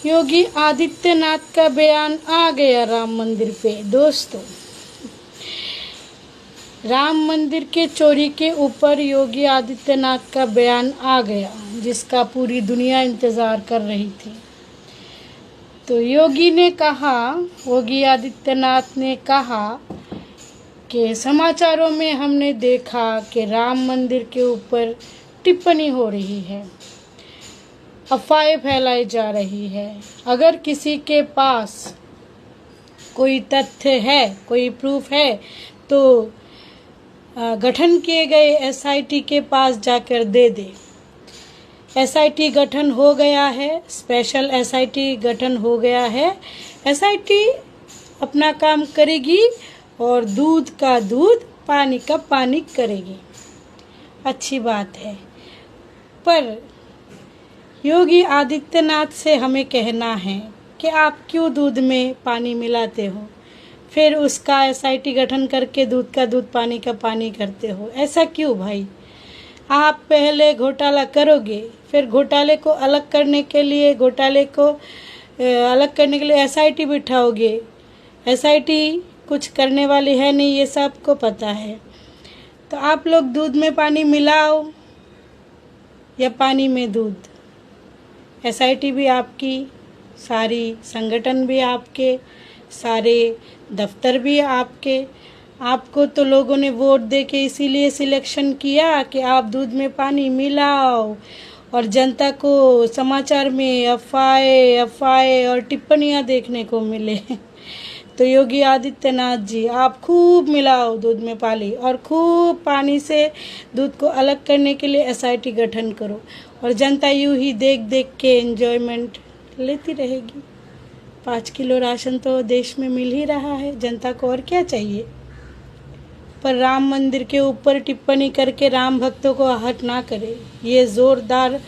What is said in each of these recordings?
योगी आदित्यनाथ का बयान आ गया राम मंदिर पे। दोस्तों, राम मंदिर के चोरी के ऊपर योगी आदित्यनाथ का बयान आ गया, जिसका पूरी दुनिया इंतज़ार कर रही थी। तो योगी आदित्यनाथ ने कहा कि समाचारों में हमने देखा कि राम मंदिर के ऊपर टिप्पणी हो रही है, अफवाहें फैलाई जा रही है। अगर किसी के पास कोई तथ्य है, कोई प्रूफ है, तो गठन किए गए एसआईटी के पास जाकर दे दे। एसआईटी गठन हो गया है, स्पेशल एसआईटी गठन हो गया है। एसआईटी अपना काम करेगी और दूध का दूध, पानी का पानी करेगी। अच्छी बात है, पर योगी आदित्यनाथ से हमें कहना है कि आप क्यों दूध में पानी मिलाते हो, फिर उसका एसआईटी गठन करके दूध का दूध, पानी का पानी करते हो। ऐसा क्यों भाई? आप पहले घोटाला करोगे, फिर घोटाले को अलग करने के लिए एसआईटी बिठाओगे। एसआईटी कुछ करने वाली है नहीं, ये सबको पता है। तो आप लोग दूध में पानी मिलाओ या पानी में दूध। एसआईटी भी आपकी, सारी संगठन भी आपके, सारे दफ्तर भी आपके। आपको तो लोगों ने वोट दे के इसीलिए सिलेक्शन किया कि आप दूध में पानी मिलाओ और जनता को समाचार में अफवाहें और टिप्पणियां देखने को मिले। तो योगी आदित्यनाथ जी, आप खूब मिलाओ दूध में पानी और खूब पानी से दूध को अलग करने के लिए एसआईटी गठन करो, और जनता यूं ही देख देख के एंजॉयमेंट लेती रहेगी। 5 किलो राशन तो देश में मिल ही रहा है, जनता को और क्या चाहिए। पर राम मंदिर के ऊपर टिप्पणी करके राम भक्तों को आहत ना करे। ये ज़ोरदार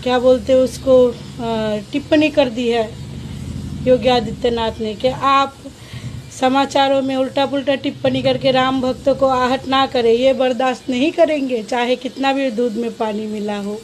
क्या बोलते उसको, टिप्पणी कर दी है योगी आदित्यनाथ ने कि आप समाचारों में उल्टा पुल्टा टिप्पणी करके राम भक्तों को आहत ना करें। ये बर्दाश्त नहीं करेंगे, चाहे कितना भी दूध में पानी मिला हो।